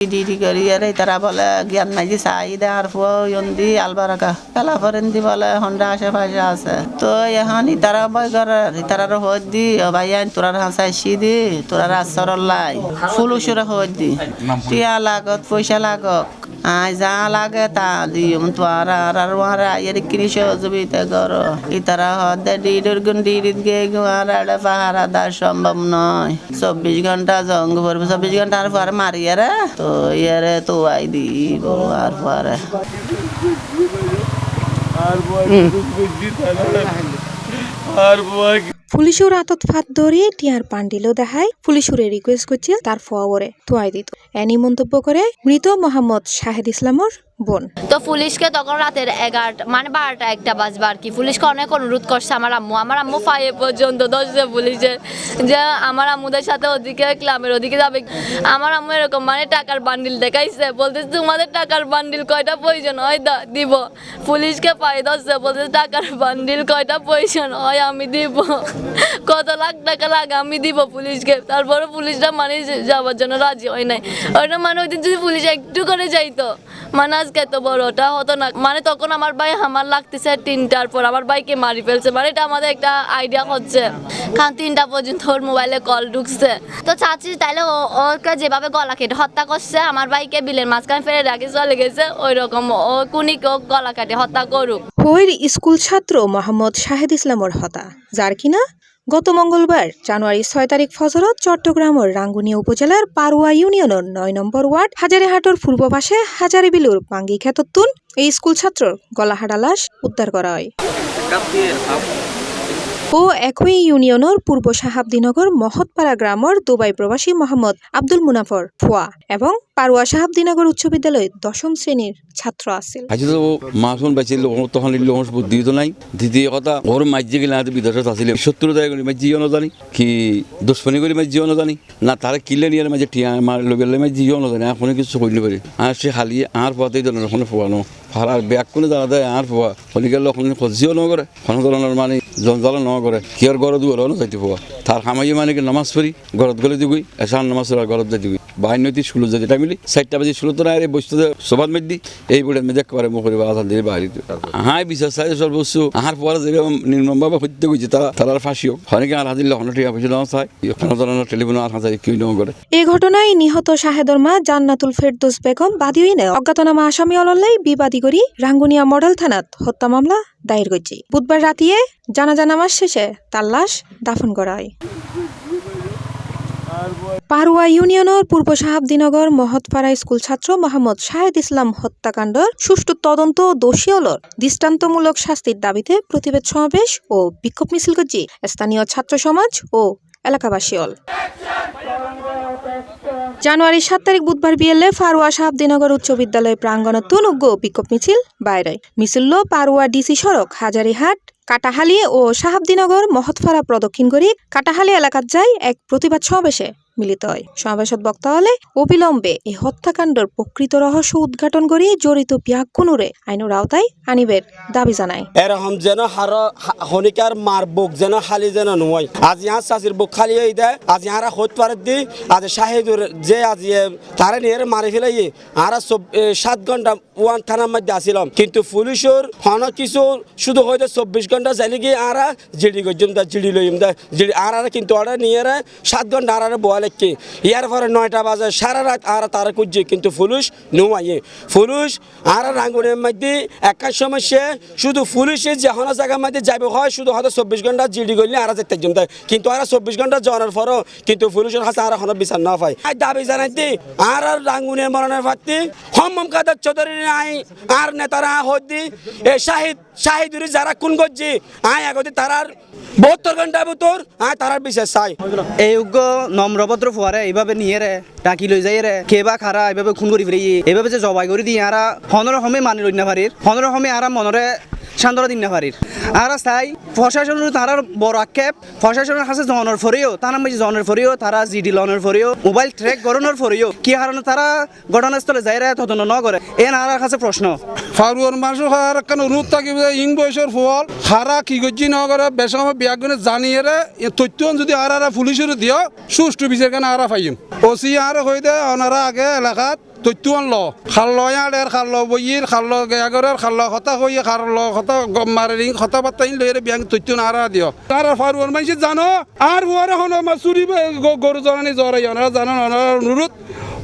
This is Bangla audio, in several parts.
ডিডি করি আর তারা বলে জ্ঞান নাই যে চাই দেওয়ার পর ইন্দি আলবারাকা খেলা ফরেন্দি বলে হন্ডা আশেপাশে আছে তো এখন তারা বই করে তারা হদ দি ভাই তোরা হাসাইছি দি তোরা আচরণ লাই ফুলুসুরে হদ দি টিয়া লাগত পয়সা লাগক যা লাগে তা দিম তোরা আর ওরা এর কিনি সহযোগিতা করো ইতারা হদে ডিডুর গুণ ডিডিত গিয়ে আর পাহারা দেওয়া সম্ভব নয় 24 ঘন্টা জঙ্গ পড়বে 24 ঘন্টার পর মারিয়ে রে তো ইয়ারে তো আই দিব আর পরে পুলিশের আতত ফাঁদ ধরে টিয়ার পান্ডিলও দেখায় পুলিশের রিকোয়েস্ট করছিল তার ফোয়ারে তোয়াই দিত এনি মন্তব্য করে মৃত মোহাম্মদ শাহেদ ইসলামর বোন। তো পুলিশকে তখন রাতের 11টা মানে 12টা 1টা বাজবে আর কি পুলিশকে অনেক অনুরোধ করছে আমার আম্মু ফাইয়ে পর্যন্ত দশে পুলিশের যে আমার আম্মুদের সাথে ওদিকে ক্লাবের ওদিকে যাবে আমার আম্মু এরকম মানে টাকার বান্ডিল দেখাইছে বলতেছে তোমাদের টাকার বান্ডিল কয়টা প্রয়োজন হয় দিব পুলিশকে পাই দশে বলতেছে টাকার বান্ডিল কয়টা প্রয়োজন হয় আমি দিব কত লাখ টাকা লাগে আমি দিব পুলিশকে তারপরে পুলিশরা মানে যাওয়ার জন্য রাজি হয় নাই ওটা মানে ওই দিন যদি পুলিশ একটু করে যাইতো মানে আজকে এত বড়টা হতো না মানে তখন আমার ভাই আমার লাগতেছে 3টার পর আমার ভাইকে মারি ফেলছে মানে এটা আমাদের একটা আইডিয়া হচ্ছে কারণ 3টা পর্যন্ত ওর মোবাইলে কল ঢুকছে তো চাচ্ছি তাইলে ওকে যেভাবে গলা কেটে হত্যা করছে আমার ভাইকে বিলের মাঝখানে ফেলে রাখি চলে গেছে ওই রকম ও কুনিকে গলা কাটে হত্যা করুক। হইর স্কুল ছাত্র মোহাম্মদ শাহেদ ইসলামর হত্যা যার কিনা গত মঙ্গলবার জানুয়ারি 6 তারিখ ফজরত চট্টগ্রামের রাঙ্গুনিয়া উপজেলার পারুয়া ইউনিয়নের 9 নম্বর ওয়ার্ড হাজারিহাটর পূর্ব পাশে হাজারিবিলুর পাঙ্গি খেততুন এই স্কুল ছাত্রর গলাহাড়া লাশ উদ্ধার করা হয়। ও একই ইউনিয়নের পূর্ব সাহাবদিনগর মহৎপাড়া গ্রামের দুবাই প্রবাসী মোহাম্মদ আব্দুল মুনাফর ফুয়া এবং পারুয়া সাহাবদিনগর উচ্চ বিদ্যালয়ে 10ম শ্রেণীর ছাত্র আছিল। মাসুন বাঁচিল তখন বুদ্ধি তো নাই দ্বিতীয় কথা ওর মাঝে গেলে বিদেশত আছিল 70 টাকা করে মাঝিও নজানি কি দুশ্মনী করে মাঝিও নজানি না তারা কিলে নিয়ে মাঝে টিয়া মার লগে মাঝিও নজানি এখন কিছু করিল পারে আর সে খালি আর পথেই ধরনের ওখানে ফোয়ানো ফারার ব্যাগ কোনো জানা দেয় আর ফোয়া হলি গেলে ওখানে খোঁজিও ন করে কোনো ধরনের মানে জঞ্জাল ন করে কি আর গরদ গরও না যাইতে ফোয়া তার খামাই মানে কি নামাজ পড়ি গরদ গলে দিগুই এসান নামাজ পড়ার গরদ যাই দিগুই বাইনতি শুলো যদি এটা মিলি 4টা বাজে শুলো তো না রে বসতে সবাদ মেদি এই বুড়ে মেজে করে মুখে আসান দিয়ে বাড়ি হ্যাঁ বিশ্বাস চাই সর্বোচ্চ আহার পরে যে নির্মমভাবে হত্যা করছে তারা ফাঁসি হোক অনেকে আর হাজির লক্ষণ টিকা পয়সা নেওয়া চায় কোনো ধরনের টেলিফোন আর হাজার কেউ নেওয়া করে। এই ঘটনায় নিহত শাহেদর মা জান্নাতুল ফেরদৌস বেগম বাদী হইনে অজ্ঞাতনামা আসামি অলল্লাই বিবাদী করি রাঙ্গুনিয়া মডেল থানাত হত্যা মামলা দায়ের করছে। বুধবার রাতিয়ে জানাজা নামাজ শেষে তার লাশ দাফন করা হয়। পারুয়া ইউনিয়নের পূর্ব সাহাবদিনগর মহৎপাড়া স্কুল ছাত্র মোহাম্মদ শাহেদ ইসলাম হত্যাকাণ্ডের সুষ্ঠু তদন্ত দোষী হলর দৃষ্টান্তমূলক শাস্তির দাবিতে প্রতিবাদ সমাবেশ ও বিক্ষোভ মিছিল করছে স্থানীয় ছাত্র সমাজ ও এলাকাবাসী হল। জানুয়ারি 7 তারিখ বুধবার বিয়েলে পারুয়া সাহাবদিনগর উচ্চ বিদ্যালয় প্রাঙ্গণত উগ্র বিক্ষোভ মিছিল বাইরে মিছিল পারুয়া ডিসি সড়ক হাজারিহাট কাটাহালি ও সাহাবদিনগর মহৎপাড়া প্রদক্ষিণ করে কাটাহালি এলাকাত যায় এক প্রতিবাদ সমাবেশে মিলিত হয়। সমাবেশত বক্তা হলে অবিলম্বে এই হত্যাকাণ্ডের প্রকৃত রহস্য উদ্ঘাটন করে জড়িত বিয়াকুনুরে আইনের আওতায় আনিবের দাবি জানায়। এরকম যেন হনিকার মার বুক যেন খালি যেন নয় আজ ইহার চাষির বুক খালি হয়ে দেয় আজ ইহারা হত পারে দি আজ শাহিদুর যে আজ তারা নিয়ে মারি ফেলাই আর 7 ঘন্টা ওয়ান থানার মধ্যে আসিলাম কিন্তু পুলিশের হন কিছু শুধু হয়তো 24 ঘন্টা যাইলে গিয়ে আর জিডি গজম দা জিডি লইম দা জিডি আর কিন্তু ওরা নিয়ে 7 ঘন্টা আর বলে কি ইয়ার পরে 9টা বাজে সারা রাত আর তারা খুঁজছে কিন্তু পুলিশ নোয়াইয়ে পুলিশ আর রাঙ্গুনের মধ্যে একটা সমস্যা শুধু পুলিশের যে হন জায়গার মধ্যে যাবে হয় শুধু হয়তো 24 ঘন্টা জিডি করলে আর যেতে জম দেয় কিন্তু আর 24 ঘন্টা যাওয়ার পরও কিন্তু পুলিশের কাছে আর হন বিচার না পায় দাবি জানাইতে আর রাঙ্গুনের মরণের প্রার্থী হম্মম কাদের চৌধুরী আই আর নেতারা হদি এই শাহিদুরি যারা খুন করছে আয় আগতে তারার 72 ঘন্টা ভিতর আয় তারার বিশেষ চাই এই যোগ্য নম্রভদ্র ফুয়ারে এইভাবে নিয়ে রে ডাকি লৈ যাই রে কেবা খারা এইভাবে খুন করি ফিরে এইভাবে যে জবাই করে দিয়ে আরা হনর সময় মানি লই না পারির হনর সময় আরা মনরে শান্তরা দিন না পারির আর চাই প্রশাসনের তার বড় আক্ষেপ প্রশাসনের কাছে জনের ফরিও তার নাম জনের ফরিও তারা জিডি লনের ফরিও মোবাইল ট্র্যাক গড়নের ফরিও কি কারণে তারা ঘটনাস্থলে যাই রে তদন্ত ন করে এ নারার কাছে প্রশ্ন ফারুয়ার মাসু হার কেন রূপ থাকি ইং বয়সের ফল হারা কি গজ্জি ন করে বেসময় বিয়াগুনে জানিয়ে রে তথ্য যদি আর পুলিশের দিও সুষ্ঠু বিচার কেন আর পাইম ওসি আর হয়ে দে ওনারা আগে এলাকাত তথ্য আনল খাল্ল ইয়ার খাল্ল বইয়ের খাল্ল গেয়াগরের খাল্ল কথা কইয়ে খাল্ল কথা মারি কথা বার্তাইন লইয়ের ব্যাংক তথ্য নারা দিও আর ফারুয়ার মানুষ জানো আর হুয়ারে হন চুরি গরু জনানি জরাই ওনারা জানেন ওনারা অনুরোধ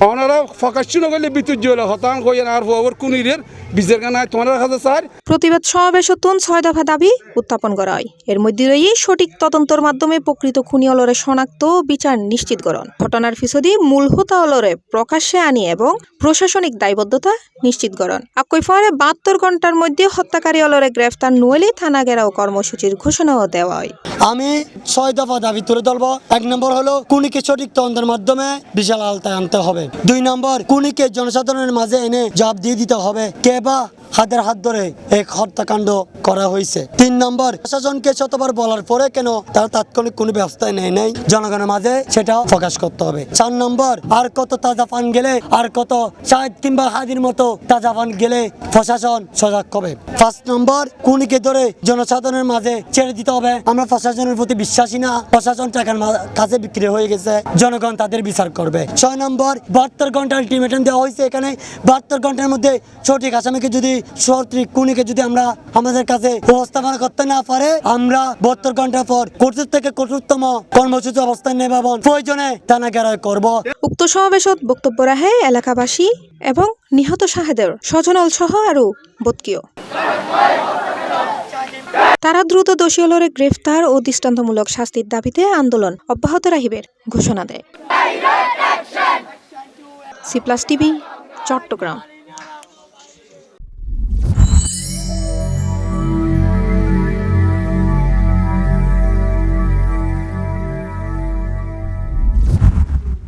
ওনারা ফকাশ নগলে বিদ্যুৎ জ্বলে হতান কইয়ে আর হুয়ার কুনিরের বিজের গানা তোমার কাছে স্যার প্রতিবাদ সমাবেশতুন 6 দফা দাবি উত্থাপন করা হয়। এর মধ্যে রয়েছে সঠিক তদন্তের মাধ্যমে প্রকৃত খুনি অলরে শনাক্ত বিচার নিশ্চিতকরণ, ঘটনার পিছনে মূল হোতা অলরে প্রকাশ্যে আনি এবং প্রশাসনিক দায়বদ্ধতা নিশ্চিতকরণ। একই ফলে 72 ঘন্টার মধ্যে হত্যাকারী অলরে গ্রেফতার নইলে থানা ঘেরাও কর্মসূচির ঘোষণাও দেওয়া হয়। আমি 6 দফা দাবি তুলে ধরবো। 1 নম্বর হলো খুনিকে সঠিক তদন্তের মাধ্যমে বিশাল আওতায় আনতে হবে। 2 নম্বর খুনিকে জনসাধারণের মাঝে এনে জবাব দিয়ে দিতে হবে কে বা হাতের হাত ধরে এক হত্যাকাণ্ড করা হয়েছে। 3 নম্বর প্রশাসনকে শতবার বলার পরে কেন তারা তাৎক্ষণিক কোনো ব্যবস্থা নেয় নাই জনগণের মাঝে সেটা প্রকাশ করতে হবে। 4 নম্বর আর কত তাজা পান গেলে আর কত শাহেদ কিংবা হাদির মতো তাজা পান গেলে প্রশাসন সজাগ হবে। 5 নম্বর খুনিকে ধরে জনসাধারণের মাঝে ছেড়ে দিতে হবে। আমরা প্রশাসনের প্রতি বিশ্বাসী না, প্রশাসন টাকার কাছে বিক্রি হয়ে গেছে, জনগণ তাদের বিচার করবে। 6 নম্বর 72 ঘন্টা আলটিমেটাম দেওয়া হয়েছে। এখানে 72 ঘন্টার মধ্যে সঠিক আসামিকে যদি সঠিক খুনিকে যদি আমরা আমাদের কাছে উপস্থাপন করতে না পারে আমরা 72 ঘন্টা পর কঠোর থেকে কঠোরতম কর্মসূচি অবস্থান নেব এবং প্রয়োজনে থানা ঘেরাও করব। উক্ত সমাবেশত বক্তব্য রাখে এলাকাবাসী এবং নিহত শাহেদের স্বজনল সহ আরো বতকিও। তারা দ্রুত দোষী হলরে গ্রেফতার ও দৃষ্টান্তমূলক শাস্তির দাবিতে আন্দোলন অব্যাহত রাখিবের ঘোষণা দেয়। C+ TV, Chittagong.